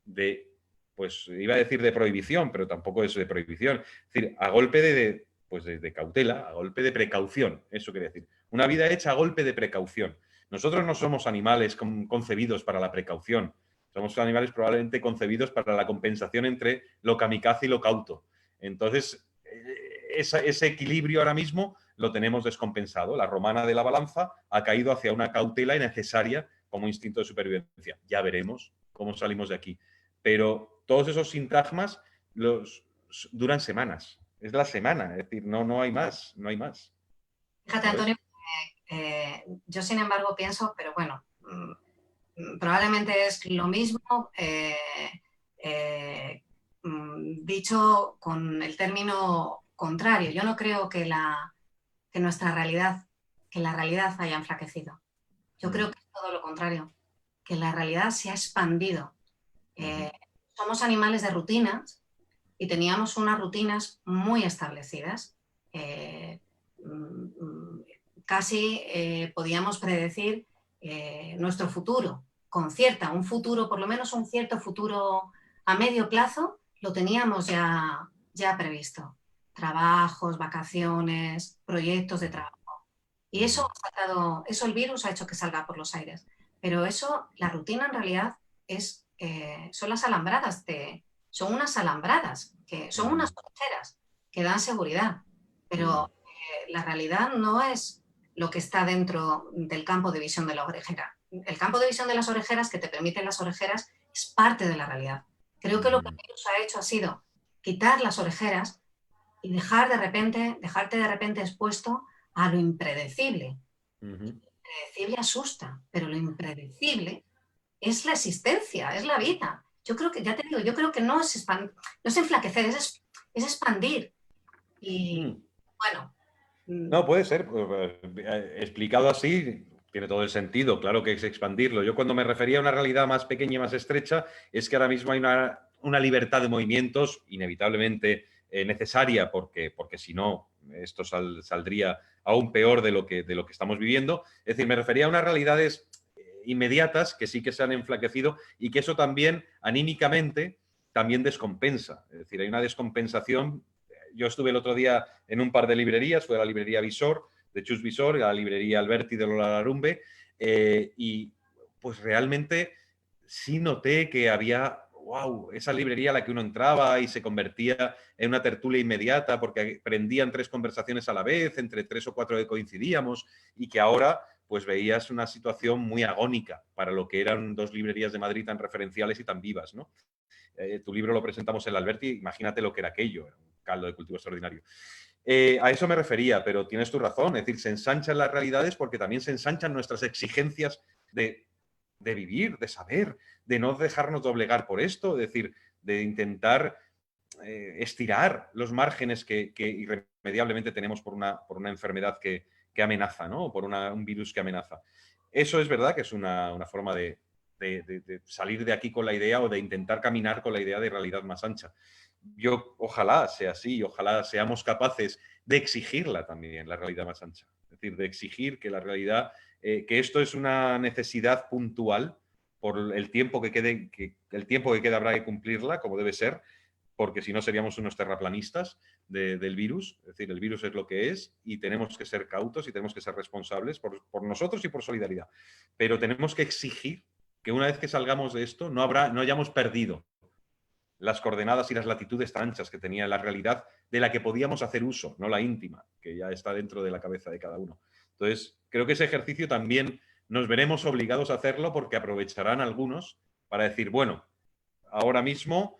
de, pues iba a decir de prohibición, pero tampoco es de prohibición, es decir, a golpe de cautela, a golpe de precaución, eso quiere decir. Una vida hecha a golpe de precaución. Nosotros no somos animales concebidos para la precaución, somos animales probablemente concebidos para la compensación entre lo kamikaze y lo cauto. Entonces, ese equilibrio ahora mismo lo tenemos descompensado. La romana de la balanza ha caído hacia una cautela innecesaria como instinto de supervivencia. Ya veremos cómo salimos de aquí. Pero todos esos sintagmas duran semanas. Es la semana, es decir, no hay más, no hay más. Fíjate, Antonio, yo sin embargo pienso, pero bueno, probablemente es lo mismo dicho con el término contrario. Yo no creo que nuestra realidad, que la realidad haya enflaquecido. Yo creo que es todo lo contrario, que la realidad se ha expandido. Somos animales de rutinas y teníamos unas rutinas muy establecidas. Casi podíamos predecir nuestro futuro, un futuro, por lo menos un cierto futuro a medio plazo, lo teníamos ya previsto. Trabajos, vacaciones, proyectos de trabajo. Y eso el virus ha hecho que salga por los aires. Pero eso, la rutina en realidad son las alambradas, son unas alambradas, que son unas orejeras que dan seguridad. Pero la realidad no es lo que está dentro del campo de visión de la orejera. El campo de visión de las orejeras que te permiten las orejeras es parte de la realidad. Creo que lo que el virus ha hecho ha sido quitar las orejeras y dejarte de repente expuesto a lo impredecible. Lo impredecible asusta, pero lo impredecible es la existencia, es la vida. Yo creo que, ya te digo, yo creo que no es enflaquecer, es expandir. Y bueno. No, puede ser. Explicado así, tiene todo el sentido. Claro que es expandirlo. Yo cuando me refería a una realidad más pequeña y más estrecha, es que ahora mismo hay una libertad de movimientos inevitablemente necesaria, porque si no, esto saldría aún peor de lo que estamos viviendo. Es decir, me refería a unas realidades inmediatas que sí que se han enflaquecido y que eso también anímicamente también descompensa. Es decir, hay una descompensación. Yo estuve el otro día en un par de librerías, fue a la librería Visor, de Chus Visor, a la librería Alberti de Lola Larumbe, y pues realmente sí noté que había, wow, esa librería a la que uno entraba y se convertía en una tertulia inmediata porque prendían 3 conversaciones a la vez, entre 3 o 4 que coincidíamos, y que ahora pues veías una situación muy agónica para lo que eran 2 librerías de Madrid tan referenciales y tan vivas, ¿no? Tu libro lo presentamos en el Alberti, imagínate lo que era aquello, era un caldo de cultivo extraordinario. A eso me refería, pero tienes tu razón, es decir, se ensanchan las realidades porque también se ensanchan nuestras exigencias de vivir, de saber, de no dejarnos doblegar por esto, es decir, de intentar estirar los márgenes que irremediablemente tenemos por una enfermedad que amenaza, ¿no? O por un virus que amenaza. Eso es verdad que es una forma de salir de aquí con la idea o de intentar caminar con la idea de realidad más ancha. Yo ojalá sea así, ojalá seamos capaces de exigirla también, la realidad más ancha. Es decir, de exigir que la realidad, que esto es una necesidad puntual por el tiempo que quede, el tiempo que queda habrá que cumplirla como debe ser, porque si no seríamos unos terraplanistas del virus. Es decir, el virus es lo que es y tenemos que ser cautos y tenemos que ser responsables por nosotros y por solidaridad. Pero tenemos que exigir que una vez que salgamos de esto no hayamos perdido las coordenadas y las latitudes tan anchas que tenía la realidad de la que podíamos hacer uso, no la íntima, que ya está dentro de la cabeza de cada uno. Entonces, creo que ese ejercicio también nos veremos obligados a hacerlo porque aprovecharán algunos para decir, bueno, ahora mismo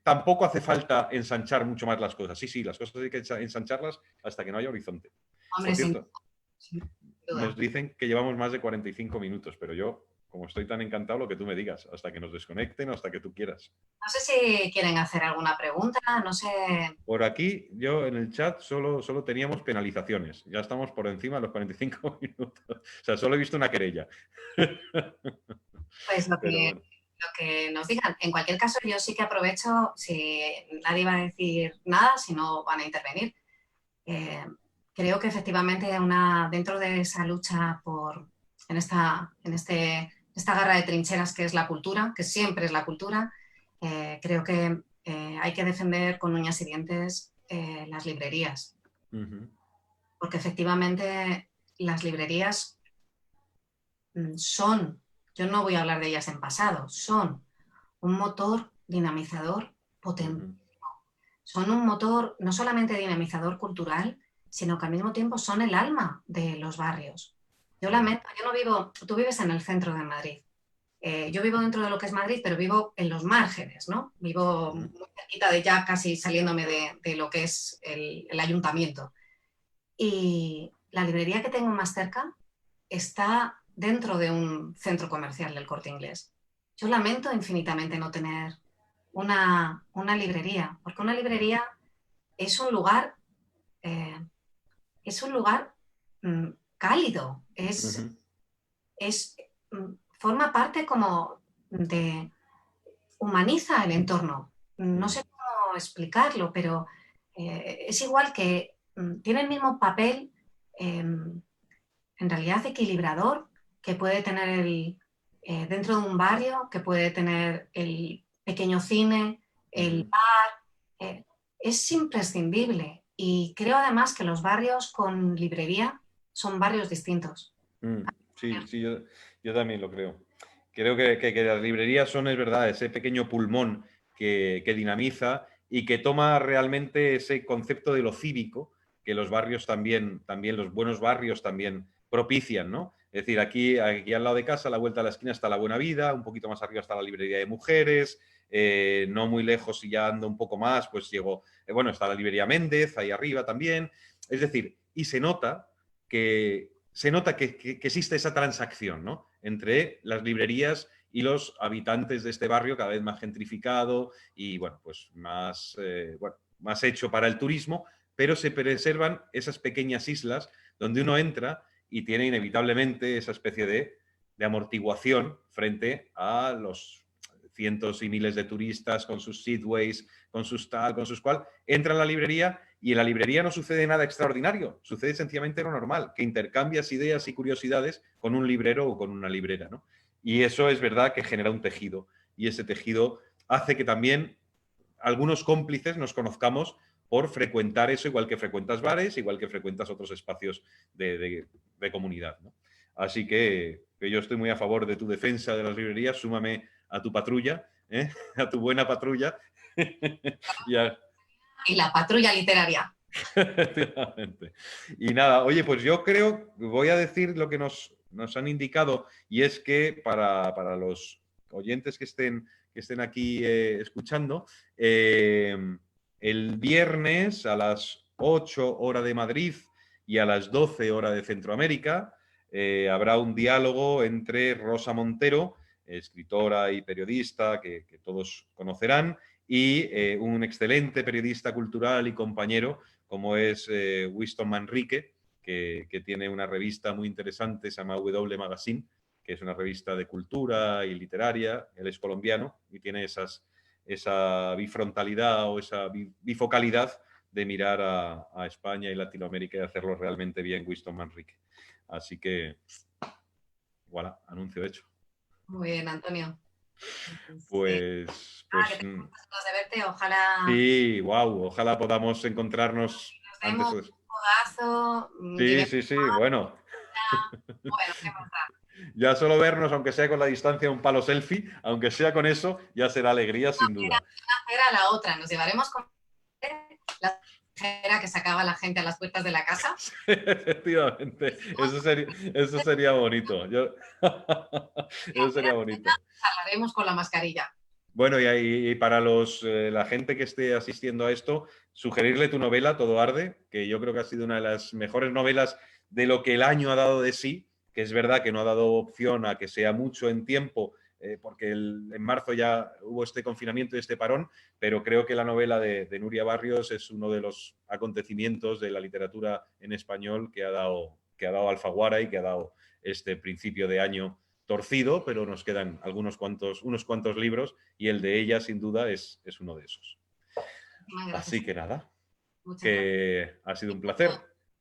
tampoco hace falta ensanchar mucho más las cosas. Sí, sí, las cosas hay que ensancharlas hasta que no haya horizonte. Hombre, Por cierto, sin nos duda. dicen que llevamos más de 45 minutos, pero yo, como estoy tan encantado, lo que tú me digas, hasta que nos desconecten o hasta que tú quieras. No sé si quieren hacer alguna pregunta, no sé. Por aquí, yo en el chat solo teníamos penalizaciones. Ya estamos por encima de los 45 minutos. O sea, solo he visto una querella. Pues lo Pero que, bueno. lo que nos digan. En cualquier caso, yo sí que aprovecho, si nadie va a decir nada, si no van a intervenir. Creo que efectivamente dentro de esa lucha esta guerra de trincheras que es la cultura, que siempre es la cultura, creo que hay que defender con uñas y dientes las librerías. Porque efectivamente las librerías son, yo no voy a hablar de ellas en pasado, son un motor dinamizador potente. Son un motor no solamente dinamizador cultural, sino que al mismo tiempo son el alma de los barrios. Yo lamento, yo no vivo, tú vives en el centro de Madrid. Yo vivo dentro de lo que es Madrid, pero vivo en los márgenes, ¿no? Vivo muy cerquita de ya casi saliéndome de lo que es el ayuntamiento. Y la librería que tengo más cerca está dentro de un centro comercial del Corte Inglés. Yo lamento infinitamente no tener una librería, porque una librería es un lugar, eh, es un lugar cálido, es, forma parte como de, humaniza el entorno. No sé cómo explicarlo, pero es igual que tiene el mismo papel, en realidad equilibrador, que puede tener dentro de un barrio, que puede tener el pequeño cine, el bar. Es imprescindible. Y creo además que los barrios con librería son barrios distintos. Sí, sí, yo también lo creo. Creo que las librerías son, es verdad, ese pequeño pulmón que dinamiza y que toma realmente ese concepto de lo cívico que los barrios también los buenos barrios también propician, ¿no? Es decir, aquí al lado de casa, a la vuelta de la esquina está La Buena Vida, un poquito más arriba está la librería de mujeres, no muy lejos y ya ando un poco más, pues llego, bueno, está la librería Méndez, ahí arriba también. Es decir, y que existe esa transacción, ¿no? Entre las librerías y los habitantes de este barrio cada vez más gentrificado y, bueno, pues más hecho para el turismo, pero se preservan esas pequeñas islas donde uno entra y tiene inevitablemente esa especie de amortiguación frente a los cientos y miles de turistas con sus seatways, con sus tal, con sus cual, entran a la librería y en la librería no sucede nada extraordinario, sucede sencillamente lo normal, que intercambias ideas y curiosidades con un librero o con una librera, ¿no? Y eso es verdad que genera un tejido y ese tejido hace que también algunos cómplices nos conozcamos por frecuentar eso, igual que frecuentas bares, igual que frecuentas otros espacios de comunidad, ¿no? Así que yo estoy muy a favor de tu defensa de las librerías, súmame a tu patrulla, ¿eh? A tu buena patrulla. Y la patrulla literaria. Y nada, oye, pues yo creo, voy a decir lo que nos han indicado y es que para los oyentes que estén aquí escuchando, el viernes a las 8 hora de Madrid y a las 12 hora de Centroamérica habrá un diálogo entre Rosa Montero, escritora y periodista que todos conocerán, y un excelente periodista cultural y compañero como es Winston Manrique, que tiene una revista muy interesante, se llama W Magazine, que es una revista de cultura y literaria. Él es colombiano y tiene esa bifrontalidad o esa bifocalidad de mirar a España y Latinoamérica y hacerlo realmente bien, Winston Manrique. Así que, voilà, anuncio hecho. Muy bien, Antonio. Pues que tengo muchas ganas de verte, ojalá sí, wow, ojalá podamos encontrarnos nos antes demos o un después. codazo, Sí, sí, sí, bueno. bueno, ¿qué más da? Ya solo vernos, aunque sea con la distancia, un palo selfie, aunque sea con eso, ya será alegría sin duda. Era la otra, nos llevaremos con la tijera que sacaba la gente a las puertas de la casa. Efectivamente, eso sería bonito. Eso sería bonito. Hablaremos con la mascarilla. Bueno, y para la gente que esté asistiendo a esto, sugerirle tu novela, Todo arde, que yo creo que ha sido una de las mejores novelas de lo que el año ha dado de sí, que es verdad que no ha dado opción a que sea mucho en tiempo, porque en marzo ya hubo este confinamiento y este parón, pero creo que la novela de Nuria Barrios es uno de los acontecimientos de la literatura en español que ha dado Alfaguara y que ha dado este principio de año torcido, pero nos quedan unos cuantos libros y el de ella, sin duda, es uno de esos. Gracias. Así que nada, Muchas gracias. que ha sido un placer.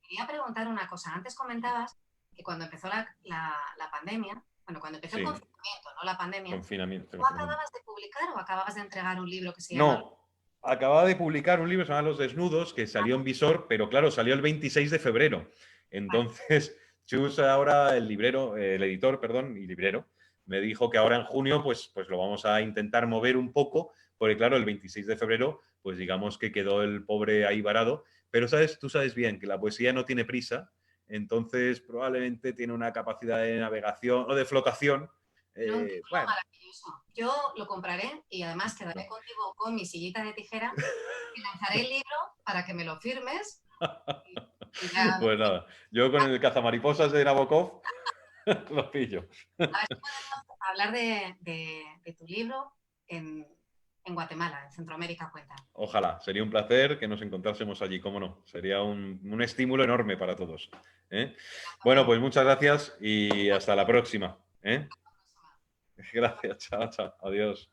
Quería preguntar una cosa. Antes comentabas que cuando empezó la pandemia, bueno, cuando empezó el Sí, confinamiento, no la pandemia, confinamiento. ¿tú acababas de publicar o acababas de entregar un libro que se llama... No, acababa de publicar un libro, se llama Los Desnudos, que salió en Visor, pero claro, salió el 26 de febrero. Vale, Entonces, Chus ahora, el editor, perdón, y librero, me dijo que ahora en junio pues lo vamos a intentar mover un poco, porque claro, el 26 de febrero, pues digamos que quedó el pobre ahí varado, pero tú sabes bien que la poesía no tiene prisa, entonces probablemente tiene una capacidad de navegación o de flotación. un título Bueno, maravilloso. Yo lo compraré y además quedaré no. contigo con mi sillita de tijera y lanzaré el libro para que me lo firmes y ya... Pues nada, yo con el cazamariposas de Nabokov lo pillo. A ver si podemos hablar de tu libro en Guatemala, en Centroamérica cuenta. Ojalá, sería un placer que nos encontrásemos allí, cómo no. Sería un estímulo enorme para todos. ¿Eh? Bueno, pues muchas gracias y hasta la próxima. ¿Eh? Gracias, chao, chao. Adiós.